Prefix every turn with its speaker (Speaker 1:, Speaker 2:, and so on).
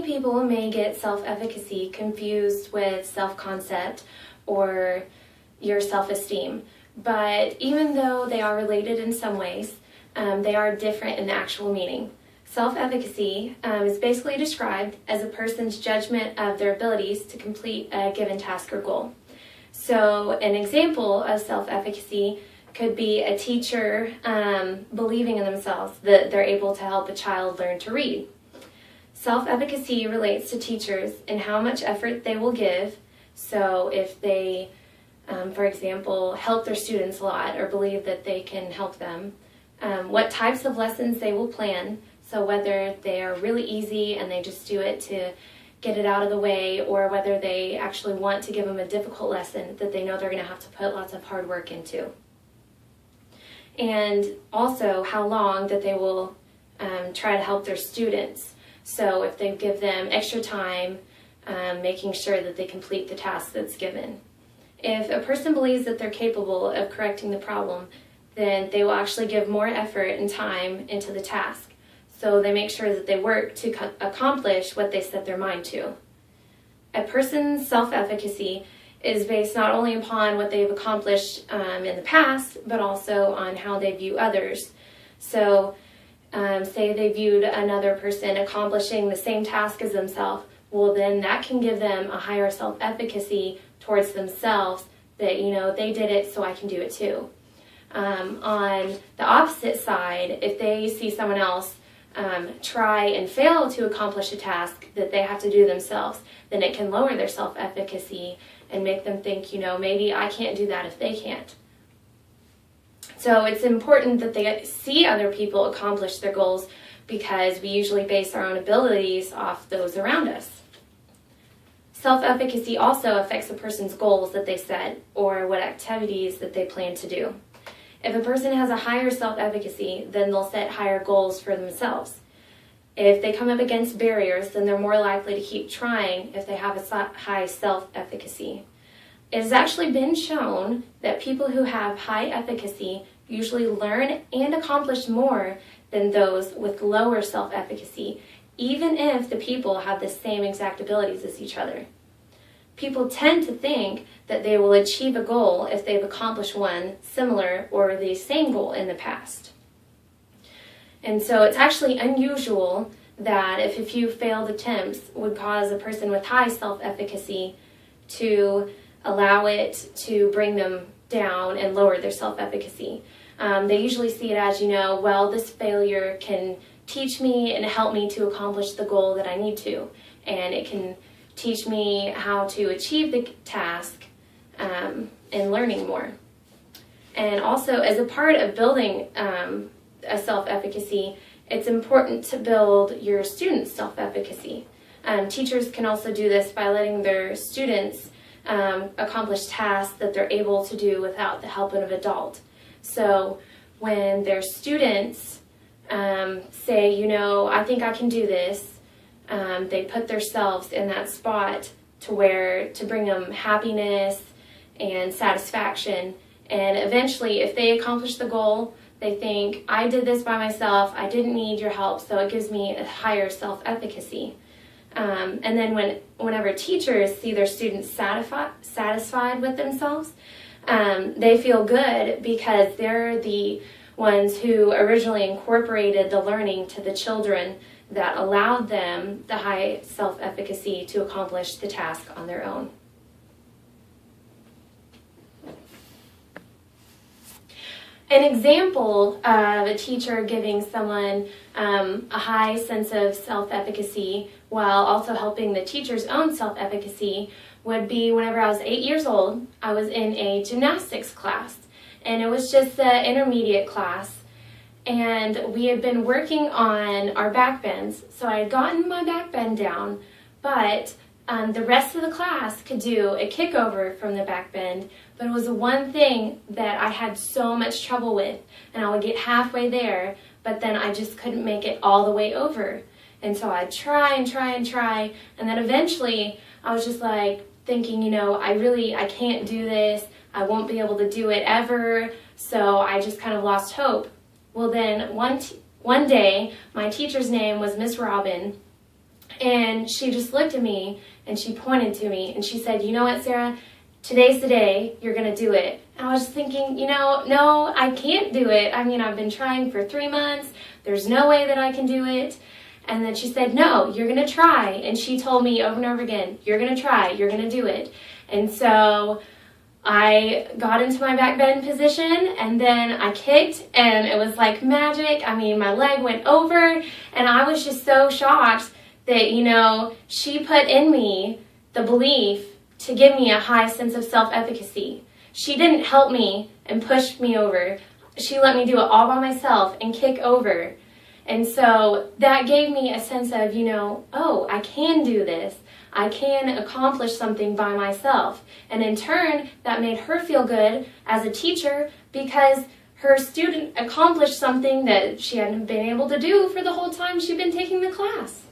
Speaker 1: people may get self-efficacy confused with self-concept or your self-esteem, but even though they are related in some ways, they are different in the actual meaning. Self-efficacy is basically described as a person's judgment of their abilities to complete a given task or goal. So an example of self-efficacy could be a teacher believing in themselves that they're able to help a child learn to read. Self-efficacy relates to teachers and how much effort they will give. So if they, for example, help their students a lot or believe that they can help them, what types of lessons they will plan. So whether they are really easy and they just do it to get it out of the way, or whether they actually want to give them a difficult lesson that they know they're going to have to put lots of hard work into. And also how long that they will try to help their students. So if they give them extra time, making sure that they complete the task that's given. If a person believes that they're capable of correcting the problem, then they will actually give more effort and time into the task. So they make sure that they work to accomplish what they set their mind to. A person's self-efficacy is based not only upon what they've accomplished in the past, but also on how they view others. So say they viewed another person accomplishing the same task as themselves, well then that can give them a higher self-efficacy towards themselves that, you know, they did it so I can do it too. On the opposite side, if they see someone else try and fail to accomplish a task that they have to do themselves, then it can lower their self-efficacy and make them think, you know, maybe I can't do that if they can't. So it's important that they see other people accomplish their goals, because we usually base our own abilities off those around us. Self-efficacy also affects a person's goals that they set or what activities that they plan to do. If a person has a higher self-efficacy, then they'll set higher goals for themselves. If they come up against barriers, then they're more likely to keep trying if they have a high self-efficacy. It has actually been shown that people who have high efficacy usually learn and accomplish more than those with lower self-efficacy, even if the people have the same exact abilities as each other. People tend to think that they will achieve a goal if they've accomplished one similar or the same goal in the past. And so it's actually unusual that if a few failed attempts would cause a person with high self-efficacy to allow it to bring them down and lower their self-efficacy. They usually see it as, you know, well, this failure can teach me and help me to accomplish the goal that I need to. And it can teach me how to achieve the task and learning more. And also, as a part of building a self-efficacy, it's important to build your students' self-efficacy. Teachers can also do this by letting their students accomplish tasks that they're able to do without the help of an adult. So when their students say, you know, I think I can do this, they put themselves in that spot to bring them happiness and satisfaction. And eventually, if they accomplish the goal, they think, I did this by myself, I didn't need your help, so it gives me a higher self-efficacy. And then whenever teachers see their students satisfied with themselves, they feel good because they're the ones who originally incorporated the learning to the children that allowed them the high self-efficacy to accomplish the task on their own. An example of a teacher giving someone a high sense of self-efficacy while also helping the teacher's own self-efficacy would be whenever I was 8 years old. I was in a gymnastics class, and it was just the intermediate class, and we had been working on our back bends. So I had gotten my back bend down, but the rest of the class could do a kickover from the back bend, but it was the one thing that I had so much trouble with, and I would get halfway there, but then I just couldn't make it all the way over. And so I'd try and try and try, and then eventually I was just like thinking, you know, I can't do this, I won't be able to do it ever, so I just kind of lost hope. Well then, one day, my teacher's name was Miss Robin, And she just looked at me and she pointed to me and she said, "You know what, Sarah? Today's the day you're going to do it." And I was thinking, no, I can't do it. I mean, I've been trying for 3 months. There's no way that I can do it. And then she said, "No, you're going to try." And she told me over and over again, "You're going to try, you're going to do it." And so I got into my back bend position and then I kicked and it was like magic. I mean, my leg went over and I was just so shocked that, she put in me the belief to give me a high sense of self-efficacy. She didn't help me and push me over. She let me do it all by myself and kick over. And so that gave me a sense of, oh, I can do this. I can accomplish something by myself. And in turn, that made her feel good as a teacher because her student accomplished something that she hadn't been able to do for the whole time she'd been taking the class.